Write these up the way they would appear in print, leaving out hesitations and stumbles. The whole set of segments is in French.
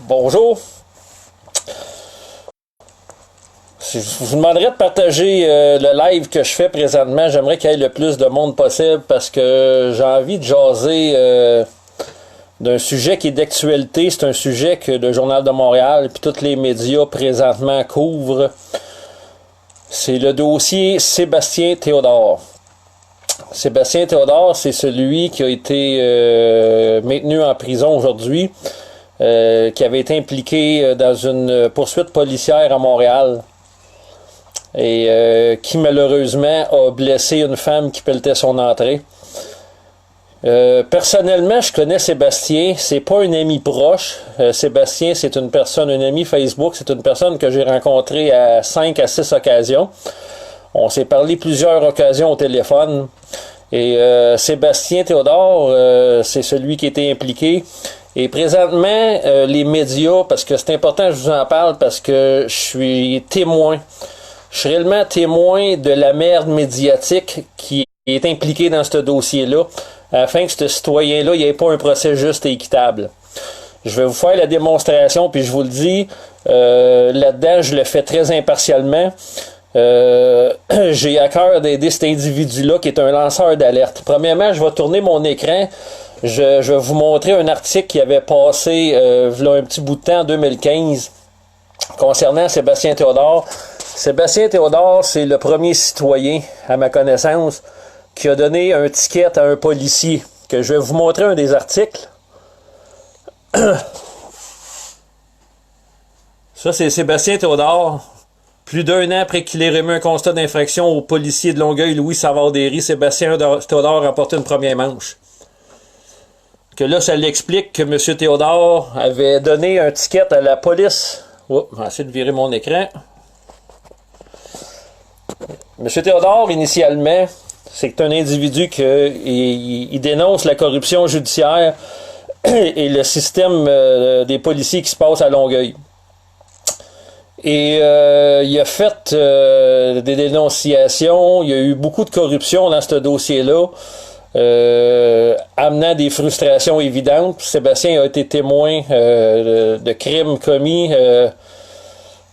Bonjour. Je vous demanderais de partager le live que je fais présentement. J'aimerais qu'il y ait le plus de monde possible parce que j'ai envie de jaser d'un sujet qui est d'actualité. C'est un sujet que le Journal de Montréal et tous les médias présentement couvrent. C'est le dossier Sébastien Théodore. Sébastien Théodore, c'est celui qui a été maintenu en prison aujourd'hui, qui avait été impliqué dans une poursuite policière à Montréal et qui malheureusement a blessé une femme qui pelletait son entrée. Personnellement, je connais Sébastien, c'est pas un ami proche. Sébastien, c'est une personne, un ami Facebook, c'est une personne que j'ai rencontrée à 5 à 6 occasions. On s'est parlé plusieurs occasions au téléphone. Et Sébastien Théodore, c'est celui qui était impliqué. Et présentement, les médias, parce que c'est important que je vous en parle, parce que je suis témoin. Je suis réellement témoin de la merde médiatique qui est impliquée dans ce dossier-là, afin que ce citoyen-là, il n'y ait pas un procès juste et équitable. Je vais vous faire la démonstration, puis je vous le dis, là-dedans, je le fais très impartialement. J'ai à cœur d'aider cet individu-là qui est un lanceur d'alerte. Premièrement, je vais tourner mon écran. Je vais vous montrer un article qui avait passé il y a un petit bout de temps, en 2015, concernant Sébastien Théodore. Sébastien Théodore, c'est le premier citoyen, à ma connaissance, qui a donné un ticket à un policier. Que je vais vous montrer un des articles. Ça, c'est Sébastien Théodore. Plus d'un an après qu'il ait remis un constat d'infraction au policier de Longueuil, Louis Savard-Derry, Sébastien Théodore a remporté une première manche. Que là, ça l'explique que M. Théodore avait donné un ticket à la police. Oh, je vais essayer de virer mon écran. M. Théodore, initialement, c'est un individu qui dénonce la corruption judiciaire et le système des policiers qui se passe à Longueuil. Et il a fait des dénonciations, il y a eu beaucoup de corruption dans ce dossier-là, amenant des frustrations évidentes. Sébastien a été témoin de crimes commis,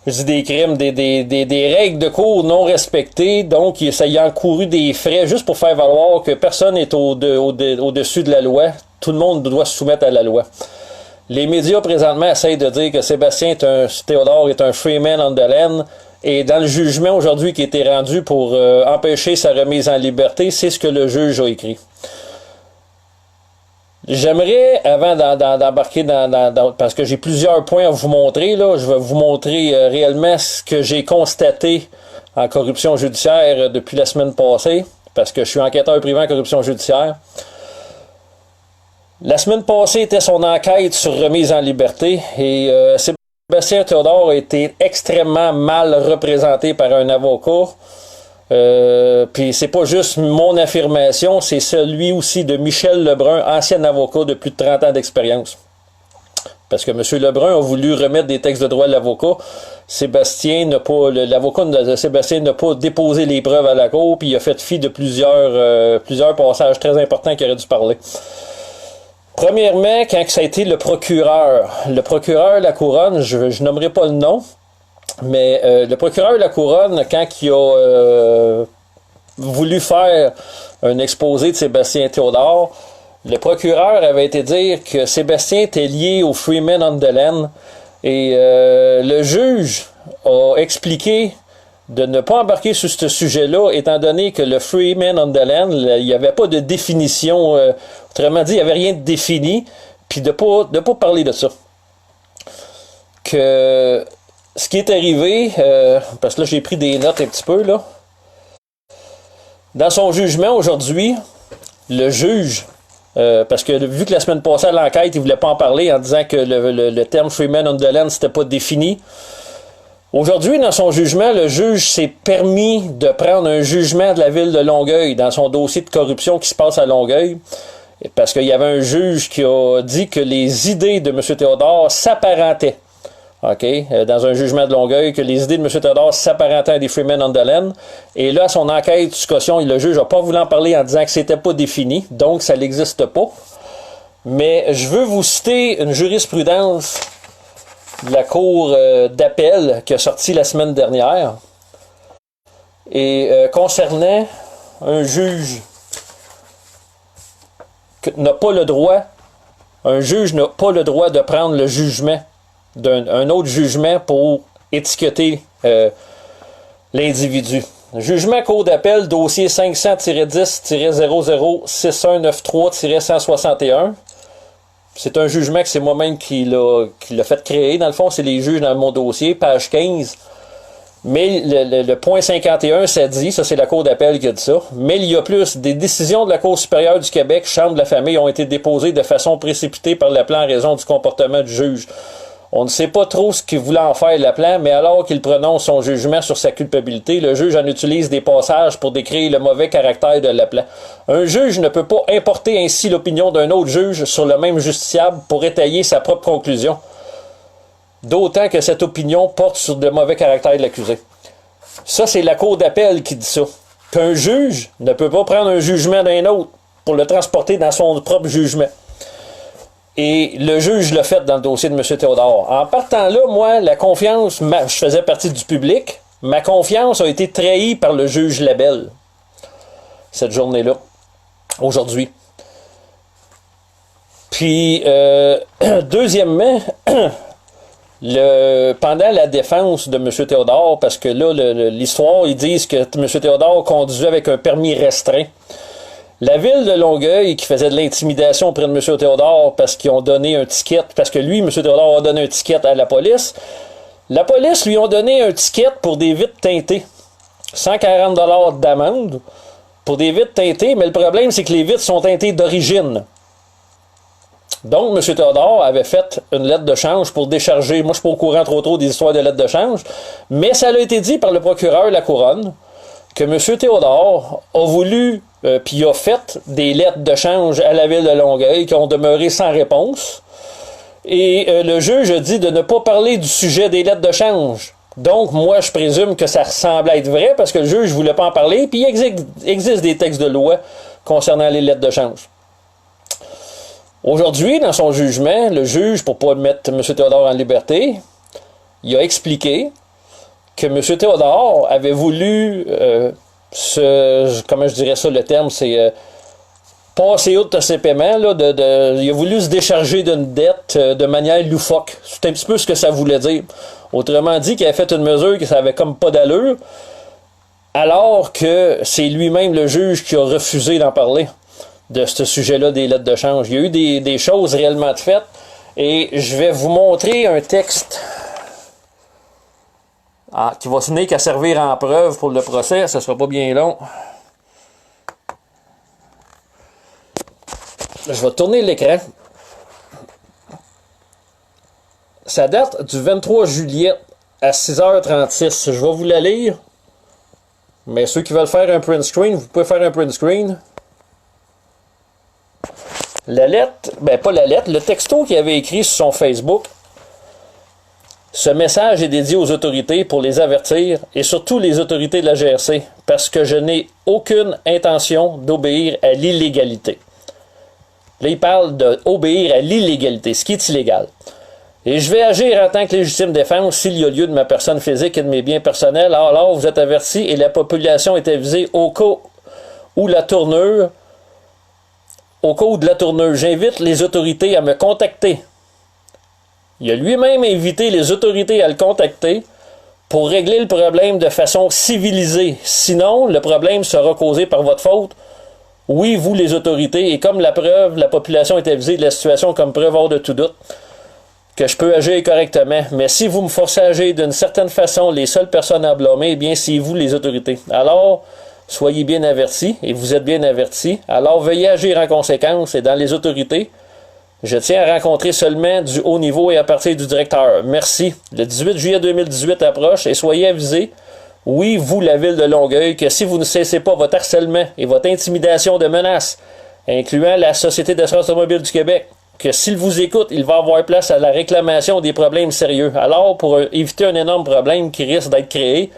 je dis des crimes, des règles de cours non respectées, donc ça y a encouru des frais juste pour faire valoir que personne n'est au-dessus de la loi. Tout le monde doit se soumettre à la loi. Les médias présentement essayent de dire que Sébastien Théodore est un freeman on the land, et dans le jugement aujourd'hui qui a été rendu pour empêcher sa remise en liberté, c'est ce que le juge a écrit. J'aimerais, avant d'embarquer parce que j'ai plusieurs points à vous montrer, là, je vais vous montrer réellement ce que j'ai constaté en corruption judiciaire depuis la semaine passée, parce que je suis enquêteur privé en corruption judiciaire. La semaine passée était son enquête sur remise en liberté et Sébastien Théodore a été extrêmement mal représenté par un avocat. Puis c'est pas juste mon affirmation, c'est celui aussi de Michel Lebrun, ancien avocat de plus de 30 ans d'expérience. Parce que M. Lebrun a voulu remettre des textes de droit à l'avocat. L'avocat de Sébastien n'a pas déposé les preuves à la cour, puis il a fait fi de plusieurs passages très importants qu'il aurait dû parler. Premièrement, quand ça a été le procureur de la Couronne, je nommerai pas le nom, mais le procureur de la Couronne, quand il a voulu faire un exposé de Sébastien Théodore, le procureur avait été dire que Sébastien était lié au Freeman on the land, et le juge a expliqué de ne pas embarquer sur ce sujet-là, étant donné que le Freeman on the land, il n'y avait pas de définition, autrement dit, il n'y avait rien de défini, puis de pas parler de ça. Que ce qui est arrivé, parce que là j'ai pris des notes un petit peu, là. Dans son jugement aujourd'hui, le juge, parce que vu que la semaine passée à l'enquête, il voulait pas en parler en disant que le terme Freeman on the land, c'était pas défini. Aujourd'hui, dans son jugement, le juge s'est permis de prendre un jugement de la ville de Longueuil dans son dossier de corruption qui se passe à Longueuil, parce qu'il y avait un juge qui a dit que les idées de M. Théodore s'apparentaient, dans un jugement de Longueuil, que les idées de M. Théodore s'apparentaient à des Freeman on the land. Et là, son enquête, discussion, le juge n'a pas voulu en parler en disant que c'était pas défini, donc ça n'existe pas. Mais je veux vous citer une jurisprudence de la Cour d'appel qui a sorti la semaine dernière et concernant un juge n'a pas le droit, un juge n'a pas le droit de prendre le jugement d'un autre jugement pour étiqueter l'individu. Jugement Cour d'appel, dossier 500-10-006193-161. C'est un jugement que c'est moi-même qui l'a fait créer. Dans le fond, c'est les juges dans mon dossier, page 15. Mais le point 51, ça dit, ça c'est la Cour d'appel qui a dit ça, mais il y a plus, des décisions de la Cour supérieure du Québec, Chambre de la famille, ont été déposées de façon précipitée par Laplan en raison du comportement du juge. On ne sait pas trop ce qu'il voulait en faire Laplan, mais alors qu'il prononce son jugement sur sa culpabilité, le juge en utilise des passages pour décrire le mauvais caractère de Laplan. Un juge ne peut pas importer ainsi l'opinion d'un autre juge sur le même justiciable pour étayer sa propre conclusion. D'autant que cette opinion porte sur le mauvais caractère de l'accusé. Ça, c'est la Cour d'appel qui dit ça. Qu'un juge ne peut pas prendre un jugement d'un autre pour le transporter dans son propre jugement. Et le juge l'a fait dans le dossier de M. Théodore. En partant là, moi, la confiance, je faisais partie du public, ma confiance a été trahie par le juge Labelle cette journée-là, aujourd'hui. Puis, deuxièmement, pendant la défense de M. Théodore, parce que là, l'histoire, ils disent que M. Théodore conduisait avec un permis restreint. La ville de Longueuil, qui faisait de l'intimidation auprès de M. Théodore parce qu'ils ont donné un ticket, parce que lui, M. Théodore a donné un ticket à la police lui ont donné un ticket pour des vitres teintées. 140 $ d'amende pour des vitres teintées, mais le problème, c'est que les vitres sont teintées d'origine. Donc, M. Théodore avait fait une lettre de change pour décharger. Moi, je ne suis pas au courant trop des histoires de lettres de change, mais ça a été dit par le procureur de la Couronne que M. Théodore a voulu, puis a fait des lettres de change à la ville de Longueuil qui ont demeuré sans réponse. Et le juge a dit de ne pas parler du sujet des lettres de change. Donc, moi, je présume que ça ressemble à être vrai parce que le juge ne voulait pas en parler, puis il existe des textes de loi concernant les lettres de change. Aujourd'hui, dans son jugement, le juge, pour ne pas mettre M. Théodore en liberté, il a expliqué que M. Théodore avait voulu, comment je dirais ça, le terme, c'est passer outre ses paiements, là, il a voulu se décharger d'une dette de manière loufoque. C'est un petit peu ce que ça voulait dire. Autrement dit, qu'il avait fait une mesure que ça avait comme pas d'allure, alors que c'est lui-même le juge qui a refusé d'en parler de ce sujet-là des lettres de change. Il y a eu des choses réellement faites, et je vais vous montrer un texte qui va finir qu'à servir en preuve pour le procès. Ça sera pas bien long. Je vais tourner l'écran. Ça date du 23 juillet à 6h36. Je vais vous la lire. Mais ceux qui veulent faire un print screen, vous pouvez faire un print screen. La lettre, pas la lettre, le texto qu'il avait écrit sur son Facebook. Ce message est dédié aux autorités pour les avertir, et surtout les autorités de la GRC, parce que je n'ai aucune intention d'obéir à l'illégalité. Là, il parle d'obéir à l'illégalité, ce qui est illégal. Et je vais agir en tant que légitime défense s'il y a lieu de ma personne physique et de mes biens personnels. Alors vous êtes avertis et la population est avisée au cas où la tournure, j'invite les autorités à me contacter. Il a lui-même invité les autorités à le contacter pour régler le problème de façon civilisée. Sinon, le problème sera causé par votre faute. Oui, vous, les autorités, et comme la preuve, la population est avisée de la situation comme preuve hors de tout doute, que je peux agir correctement. Mais si vous me forcez à agir d'une certaine façon, les seules personnes à blâmer, eh bien, c'est vous, les autorités. Alors, soyez bien avertis, et vous êtes bien avertis. Alors, veuillez agir en conséquence, et dans les autorités, je tiens à rencontrer seulement du haut niveau et à partir du directeur. Merci. Le 18 juillet 2018 approche et soyez avisés, oui, vous, la ville de Longueuil, que si vous ne cessez pas votre harcèlement et votre intimidation de menaces, incluant la Société d'assurance automobile du Québec, que s'il vous écoute, il va avoir place à la réclamation des problèmes sérieux. Alors, pour éviter un énorme problème qui risque d'être créé,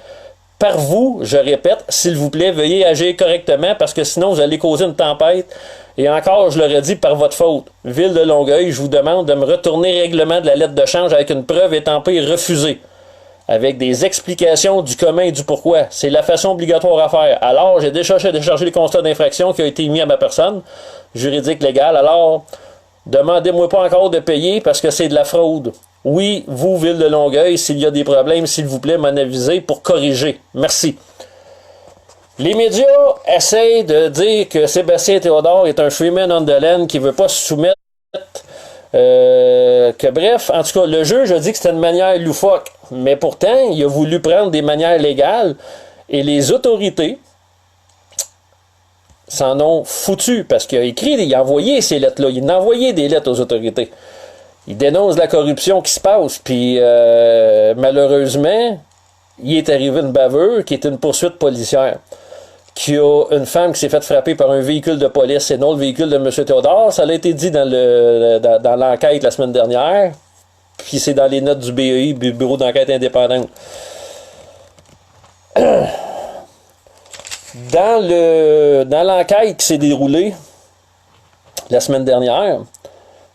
par vous, je répète, s'il vous plaît, veuillez agir correctement parce que sinon vous allez causer une tempête. Et encore, je l'aurais dit, par votre faute. Ville de Longueuil, je vous demande de me retourner règlement de la lettre de change avec une preuve étampée refusée. Avec des explications du comment et du pourquoi. C'est la façon obligatoire à faire. Alors, j'ai déchargé les constats d'infraction qui ont été mis à ma personne, juridique, légale. Alors, demandez-moi pas encore de payer parce que c'est de la fraude. Oui, vous, Ville de Longueuil, s'il y a des problèmes, s'il vous plaît, m'en avisez pour corriger. Merci. Les médias essayent de dire que Sébastien Théodore est un freeman on the land qui veut pas se soumettre. Bref, en tout cas, le juge a dit que c'était une manière loufoque. Mais pourtant, il a voulu prendre des manières légales et les autorités s'en ont foutu parce qu'il a écrit, il a envoyé ces lettres-là. Il a envoyé des lettres aux autorités. Il dénonce la corruption qui se passe. Puis, malheureusement, il est arrivé une bavure qui est une poursuite policière. Qui a une femme qui s'est faite frapper par un véhicule de police et non le véhicule de M. Théodore. Ça a été dit dans l'enquête la semaine dernière. Puis c'est dans les notes du BEI, Bureau d'enquête indépendante. Dans l'enquête qui s'est déroulée la semaine dernière,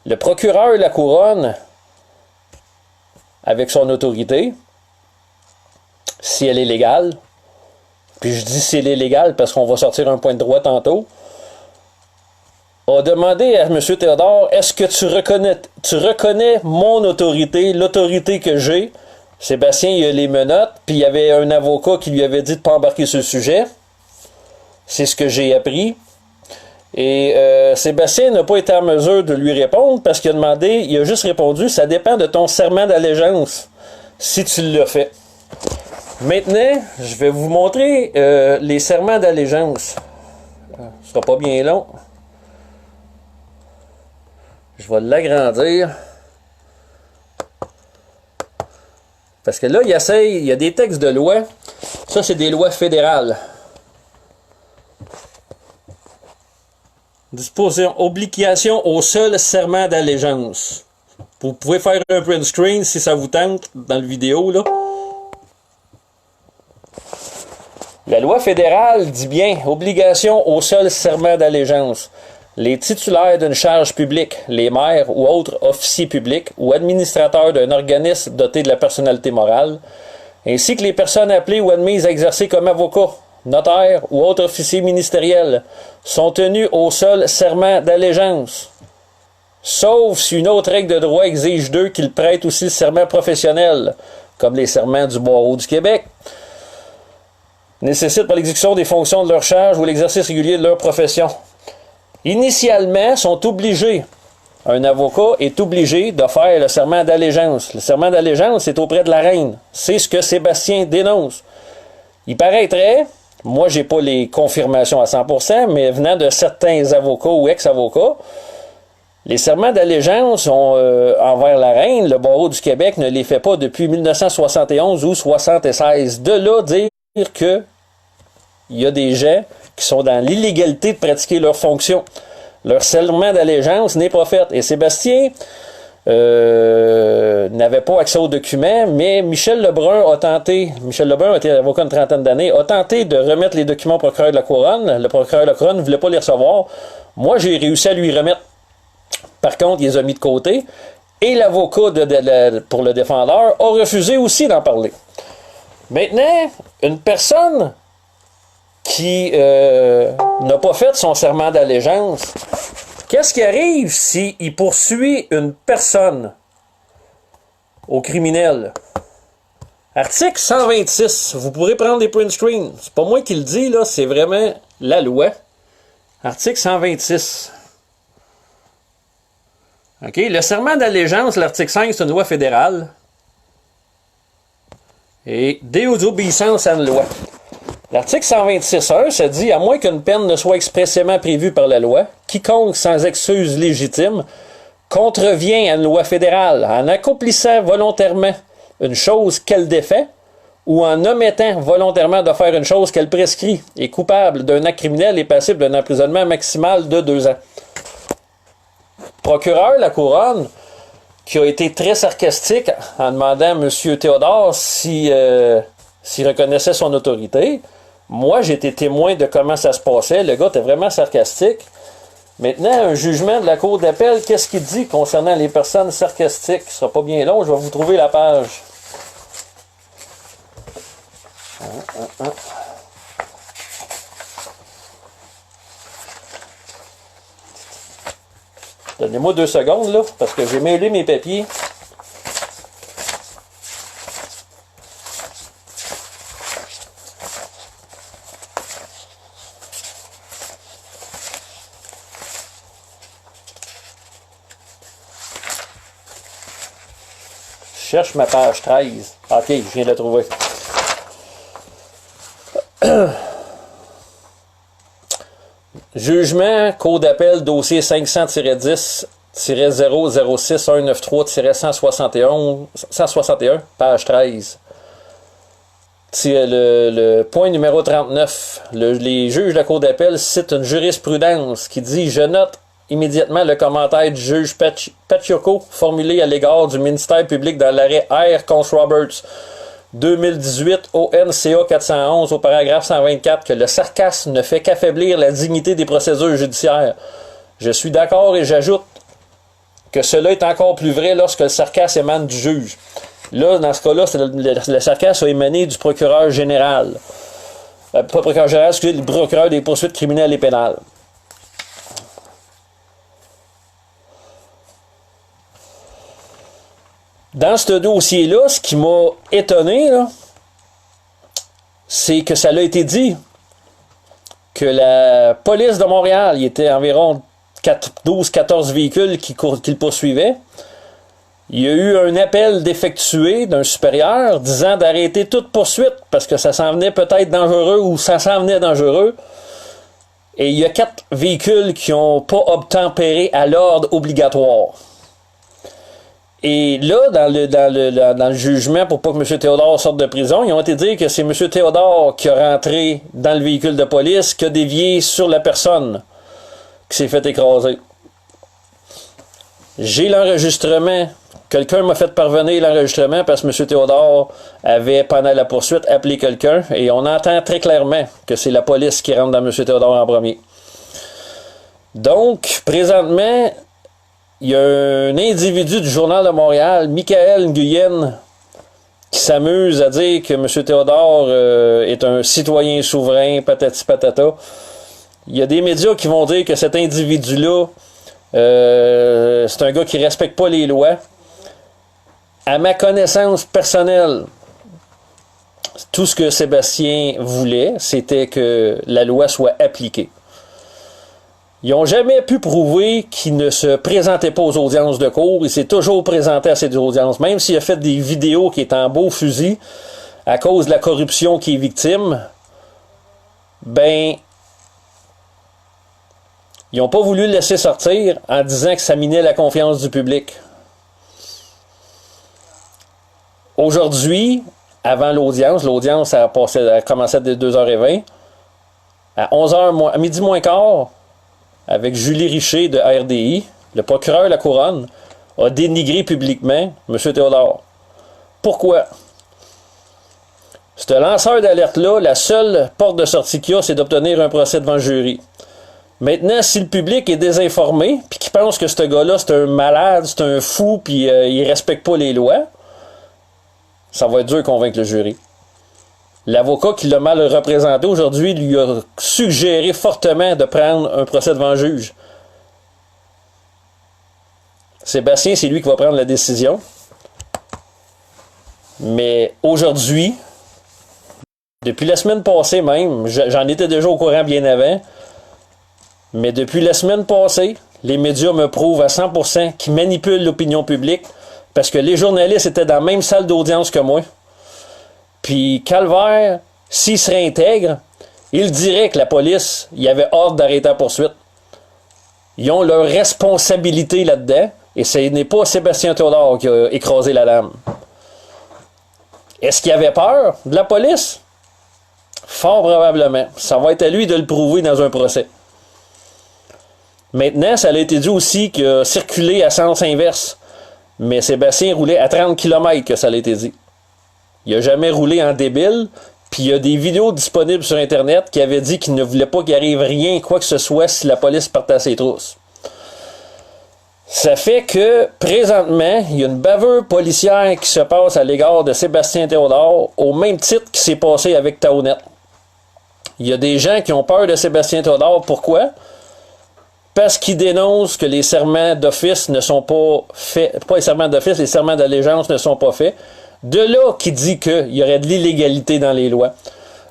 le procureur de la Couronne, avec son autorité, si elle est légale, puis je dis si elle est légale parce qu'on va sortir un point de droit tantôt, a demandé à M. Théodore, est-ce que tu reconnais mon autorité, l'autorité que j'ai? Sébastien, il a les menottes, puis il y avait un avocat qui lui avait dit de ne pas embarquer sur le sujet. C'est ce que j'ai appris. Et Sébastien n'a pas été en mesure de lui répondre parce qu'il a juste répondu, ça dépend de ton serment d'allégeance, si tu l'as fait. Maintenant, je vais vous montrer les serments d'allégeance. Ce sera pas bien long. Je vais l'agrandir. Parce que là, il y a des textes de loi. Ça, c'est des lois fédérales. Disposition, obligation au seul serment d'allégeance. Vous pouvez faire un print screen si ça vous tente dans la vidéo, là. La loi fédérale dit bien obligation au seul serment d'allégeance. Les titulaires d'une charge publique, les maires ou autres officiers publics ou administrateurs d'un organisme doté de la personnalité morale, ainsi que les personnes appelées ou admises à exercer comme avocats, notaires ou autres officiers ministériels, sont tenus au seul serment d'allégeance. Sauf si une autre règle de droit exige d'eux qu'ils prêtent aussi le serment professionnel, comme les serments du barreau du Québec, nécessitent pour l'exécution des fonctions de leur charge ou l'exercice régulier de leur profession. Initialement, sont obligés, un avocat est obligé de faire le serment d'allégeance. Le serment d'allégeance, c'est auprès de la reine. C'est ce que Sébastien dénonce. Il paraîtrait, moi j'ai pas les confirmations à 100%, mais venant de certains avocats ou ex-avocats, les serments d'allégeance envers la reine, le barreau du Québec ne les fait pas depuis 1971 ou 1976. De là, dire que il y a des gens qui sont dans l'illégalité de pratiquer leurs fonctions. Leur serment d'allégeance n'est pas fait. Et Sébastien n'avait pas accès aux documents, mais Michel Lebrun a été avocat une trentaine d'années, a tenté de remettre les documents au procureur de la Couronne. Le procureur de la Couronne ne voulait pas les recevoir. Moi, j'ai réussi à lui remettre. Par contre, il les a mis de côté. Et l'avocat pour le défendeur a refusé aussi d'en parler. Maintenant, une personne qui n'a pas fait son serment d'allégeance, qu'est-ce qui arrive s'il poursuit une personne au criminel? Article 126, vous pourrez prendre des print screens. C'est pas moi qui le dis, là, c'est vraiment la loi. Article 126. OK, le serment d'allégeance, l'article 5, c'est une loi fédérale. Et désobéissance à une loi. L'article 126.1 se dit, à moins qu'une peine ne soit expressément prévue par la loi, quiconque sans excuse légitime contrevient à une loi fédérale en accomplissant volontairement une chose qu'elle défait ou en omettant volontairement de faire une chose qu'elle prescrit est coupable d'un acte criminel et passible d'un emprisonnement maximal de 2 ans. Procureur de la Couronne, qui a été très sarcastique en demandant à M. Théodore s'il s'il reconnaissait son autorité. Moi, j'étais témoin de comment ça se passait. Le gars était vraiment sarcastique. Maintenant, un jugement de la Cour d'appel, qu'est-ce qu'il dit concernant les personnes sarcastiques? Ce sera pas bien long, je vais vous trouver la page. Donnez-moi 2 secondes, là, parce que j'ai mêlé mes papiers. Je cherche ma page 13. OK, je viens de la trouver. Jugement, Cour d'appel, dossier 500-006-193-161, page 13. Le point numéro 39. Les juges de la Cour d'appel citent une jurisprudence qui dit « Je note immédiatement le commentaire du juge Pacheco formulé à l'égard du ministère public dans l'arrêt R. contre Roberts 2018 ONCA 411 au paragraphe 124 que le sarcasme ne fait qu'affaiblir la dignité des procédures judiciaires. Je suis d'accord et j'ajoute que cela est encore plus vrai lorsque le sarcasme émane du juge. » Là, dans ce cas-là, le sarcasme a émané du procureur général. Pas procureur général, excusez, le procureur des poursuites criminelles et pénales. Dans ce dossier-là, ce qui m'a étonné, c'est que ça l'a été dit que la police de Montréal, il y était environ 12-14 véhicules qui le poursuivaient. Il y a eu un appel d'effectuer d'un supérieur disant d'arrêter toute poursuite parce que ça s'en venait peut-être dangereux ou ça s'en venait dangereux. Et il y a 4 véhicules qui n'ont pas obtempéré à l'ordre obligatoire. Et là, dans le jugement, pour pas que M. Théodore sorte de prison, ils ont été dire que c'est M. Théodore qui a rentré dans le véhicule de police, qui a dévié sur la personne qui s'est fait écraser. J'ai l'enregistrement. Quelqu'un m'a fait parvenir l'enregistrement parce que M. Théodore avait, pendant la poursuite, appelé quelqu'un et on entend très clairement que c'est la police qui rentre dans M. Théodore en premier. Donc, présentement, il y a un individu du Journal de Montréal, Michael Nguyen, qui s'amuse à dire que M. Théodore est un citoyen souverain, patati patata. Il y a des médias qui vont dire que cet individu-là, c'est un gars qui ne respecte pas les lois. À ma connaissance personnelle, tout ce que Sébastien voulait, c'était que la loi soit appliquée. Ils n'ont jamais pu prouver qu'il ne se présentait pas aux audiences de cour. Il s'est toujours présenté à ces audiences. Même s'il a fait des vidéos qui est en beau fusil, à cause de la corruption qu'il est victime, ben, ils n'ont pas voulu le laisser sortir en disant que ça minait la confiance du public. Aujourd'hui, avant l'audience a commencé à 2h20, à 11h, à midi moins quart, avec Julie Richer de RDI, le procureur de la Couronne a dénigré publiquement M. Théodore. Pourquoi? Ce lanceur d'alerte-là, la seule porte de sortie qu'il y a, c'est d'obtenir un procès devant le jury. Maintenant, si le public est désinformé, puis qu'il pense que ce gars-là, c'est un malade, c'est un fou, puis il respecte pas les lois, ça va être dur de convaincre le jury. L'avocat qui l'a mal représenté aujourd'hui lui a suggéré fortement de prendre un procès devant le juge. Sébastien, c'est lui qui va prendre la décision. Mais aujourd'hui, depuis la semaine passée même, j'en étais déjà au courant bien avant, mais depuis la semaine passée, les médias me prouvent à 100% qu'ils manipulent l'opinion publique parce que les journalistes étaient dans la même salle d'audience que moi. Puis Calvaire, s'il se réintègre, il dirait que la police, il y avait ordre d'arrêter la poursuite. Ils ont leur responsabilité là-dedans, et ce n'est pas Sébastien Théodore qui a écrasé la lame. Est-ce qu'il avait peur de la police? Fort probablement. Ça va être à lui de le prouver dans un procès. Maintenant, ça a été dit aussi qu'il a circulé à sens inverse. Mais Sébastien roulait à 30 km que ça a été dit. Il a jamais roulé en débile. Puis il y a des vidéos disponibles sur Internet qui avaient dit qu'il ne voulait pas qu'il arrive rien, quoi que ce soit, si la police partait à ses trousses. Ça fait que, présentement, il y a une bavure policière qui se passe à l'égard de Sébastien Théodore, au même titre qui s'est passé avec Taonet. Il y a des gens qui ont peur de Sébastien Théodore. Pourquoi? Parce qu'ils dénoncent que les serments d'office ne sont pas faits. Pas les serments d'office, les serments d'allégeance ne sont pas faits. De là qui dit qu'il y aurait de l'illégalité dans les lois.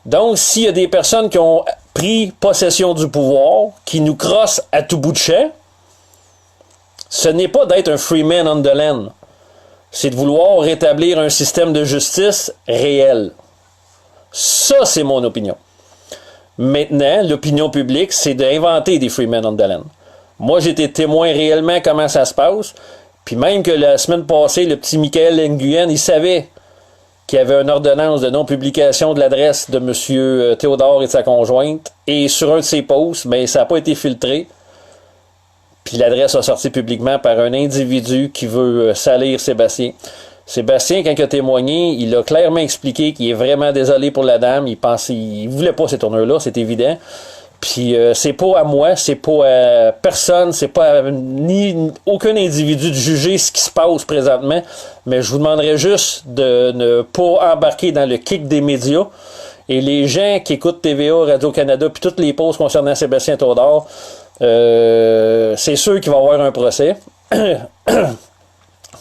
Donc, s'il y a des personnes qui ont pris possession du pouvoir, qui nous crossent à tout bout de champ, ce n'est pas d'être un free man on the land. C'est de vouloir rétablir un système de justice réel. Ça, c'est mon opinion. Maintenant, l'opinion publique, c'est d'inventer des free men on the land. Moi, j'ai été témoin réellement comment ça se passe. Puis même que la semaine passée, le petit Michael Nguyen, il savait qu'il y avait une ordonnance de non-publication de l'adresse de M. Théodore et de sa conjointe. Et sur un de ses posts, ben, ça n'a pas été filtré. Puis l'adresse a sorti publiquement par un individu qui veut salir Sébastien. Sébastien, quand il a témoigné, il a clairement expliqué qu'il est vraiment désolé pour la dame. Il voulait pas ces tourneurs-là, c'est évident. Puis c'est pas à moi, c'est pas à personne, c'est pas à aucun individu de juger ce qui se passe présentement, mais je vous demanderais juste de ne pas embarquer dans le kick des médias. Et les gens qui écoutent TVA, Radio-Canada, puis toutes les posts concernant Sébastien Théodore, c'est sûr qu'il va y avoir un procès.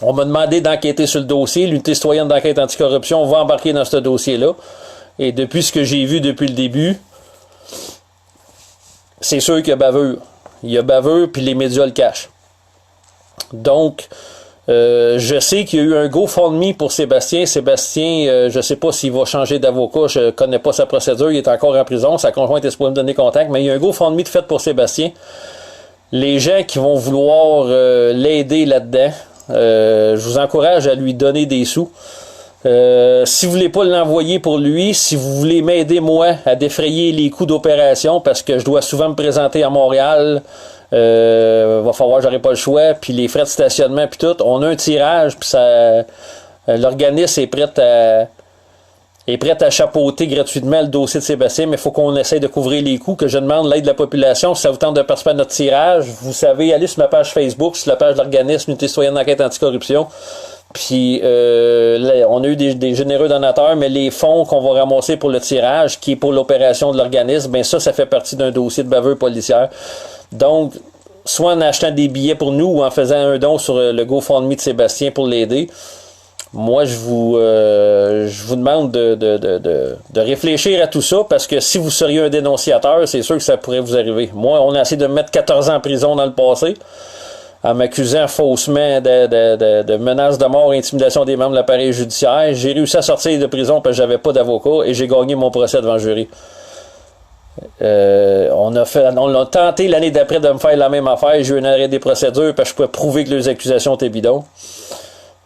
On m'a demandé d'enquêter sur le dossier. L'unité citoyenne d'enquête anticorruption va embarquer dans ce dossier-là. Et depuis ce que j'ai vu depuis le début, c'est sûr qu'il y a bavure. Il y a bavure, puis les médias le cachent. Donc, je sais qu'il y a eu un GoFundMe pour Sébastien. Sébastien, je sais pas s'il va changer d'avocat. Je connais pas sa procédure. Il est encore en prison. Sa conjointe est supposée me donner contact. Mais il y a un GoFundMe de fait pour Sébastien. Les gens qui vont vouloir l'aider là-dedans, je vous encourage à lui donner des sous. Si vous voulez pas l'envoyer pour lui, si vous voulez m'aider moi à défrayer les coûts d'opération, parce que je dois souvent me présenter à Montréal, va falloir, j'aurai pas le choix, puis les frais de stationnement puis tout, on a un tirage, puis ça, l'organisme est prêt à chapeauter gratuitement le dossier de Sébastien, mais il faut qu'on essaye de couvrir les coûts, que je demande l'aide de la population. Si ça vous tente de participer à notre tirage, vous savez, allez sur ma page Facebook, sur la page de l'organisme Unité citoyenne d'enquête anticorruption. Puis là, on a eu des généreux donateurs, mais les fonds qu'on va ramasser pour le tirage, qui est pour l'opération de l'organisme, ben ça fait partie d'un dossier de bavure policière. Donc, soit en achetant des billets pour nous ou en faisant un don sur le GoFundMe de Sébastien pour l'aider. Moi, je vous demande de réfléchir à tout ça, parce que si vous seriez un dénonciateur, c'est sûr que ça pourrait vous arriver. Moi, on a essayé de me mettre 14 ans en prison dans le passé, en m'accusant faussement de menaces de mort et intimidation des membres de l'appareil judiciaire. J'ai réussi à sortir de prison parce que j'avais pas d'avocat et j'ai gagné mon procès devant le jury. On a tenté l'année d'après de me faire la même affaire. J'ai eu un arrêt des procédures parce que je pouvais prouver que les accusations étaient bidons.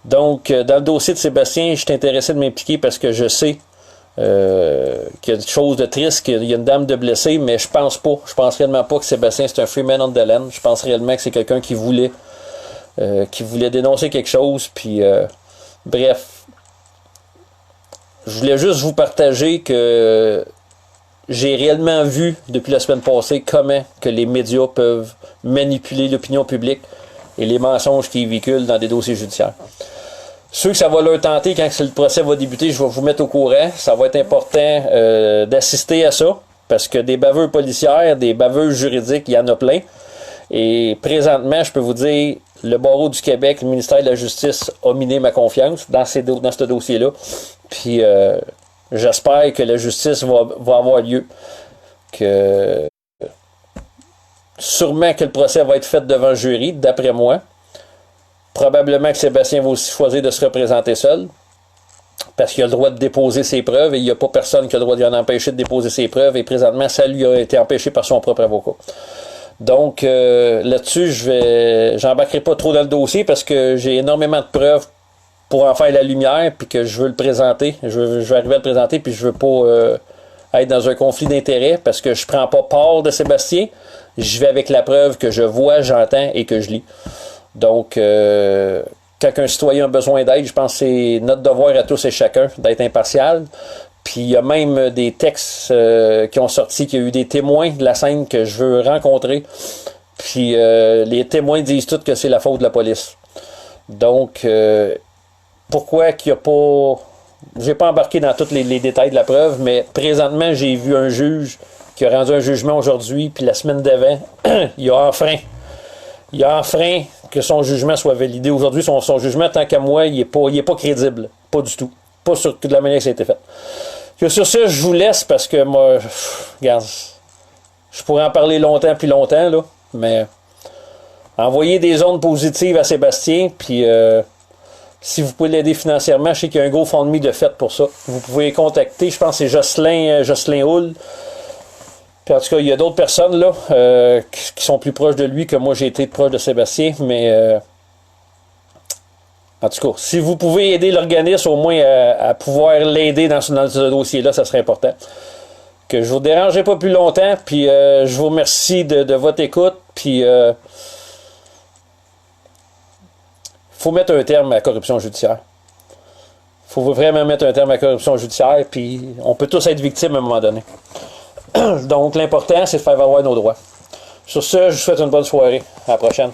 Donc, dans le dossier de Sébastien, je suis intéressé de m'impliquer parce que je sais qu'il y a des choses de triste, qu'il y a une dame de blessée, mais je pense pas. Je pense réellement pas que Sébastien c'est un free man on the land. Je pense réellement que c'est quelqu'un qui voulait dénoncer quelque chose. Puis, bref, je voulais juste vous partager que j'ai réellement vu depuis la semaine passée comment que les médias peuvent manipuler l'opinion publique et les mensonges qu'ils véhiculent dans des dossiers judiciaires. Ceux que ça va leur tenter quand le procès va débuter, je vais vous mettre au courant. Ça va être important d'assister à ça, parce que des baveurs policières, des baveurs juridiques, il y en a plein. Et présentement, je peux vous dire, le Barreau du Québec, le ministère de la Justice a miné ma confiance dans ce dossier-là. Puis j'espère que la justice va avoir lieu. Que sûrement que le procès va être fait devant le jury, d'après moi. Probablement que Sébastien va aussi choisir de se représenter seul, parce qu'il a le droit de déposer ses preuves et il n'y a pas personne qui a le droit de l'en empêcher de déposer ses preuves, et présentement, ça lui a été empêché par son propre avocat. Donc, là-dessus, j'embarquerai pas trop dans le dossier parce que j'ai énormément de preuves pour en faire la lumière, puis que je veux le présenter. Je veux arriver à le présenter, puis je veux pas être dans un conflit d'intérêts parce que je prends pas part de Sébastien. Je vais avec la preuve que je vois, j'entends et que je lis. Donc, quand un citoyen a besoin d'aide, je pense que c'est notre devoir à tous et chacun d'être impartial. Puis il y a même des textes qui ont sorti, qu'il y a eu des témoins de la scène que je veux rencontrer. Puis les témoins disent tous que c'est la faute de la police. Donc, pourquoi qu'il n'y a pas... J'ai pas embarqué dans tous les détails de la preuve, mais présentement, j'ai vu un juge qui a rendu un jugement aujourd'hui, puis la semaine d'avant, il a enfreint. Il a enfreint que son jugement soit validé. Aujourd'hui, son jugement, tant qu'à moi, il est pas crédible. Pas du tout. Pas sur de la manière que ça a été fait. Que sur ça, je vous laisse parce que moi, regarde, je pourrais en parler longtemps puis longtemps, là, mais envoyez des ondes positives à Sébastien, puis si vous pouvez l'aider financièrement, je sais qu'il y a un gros GoFundMe de fait pour ça. Vous pouvez contacter, je pense que c'est Jocelyn Hull. Puis en tout cas, il y a d'autres personnes là qui sont plus proches de lui que moi j'ai été proche de Sébastien, mais en tout cas, si vous pouvez aider l'organisme au moins à pouvoir l'aider dans ce dossier-là, ça serait important. Que je vous dérangerai pas plus longtemps, puis je vous remercie de votre écoute, puis faut mettre un terme à la corruption judiciaire. Faut vraiment mettre un terme à la corruption judiciaire, puis on peut tous être victimes à un moment donné. Donc l'important, c'est de faire valoir nos droits. Sur ce, je vous souhaite une bonne soirée. À la prochaine.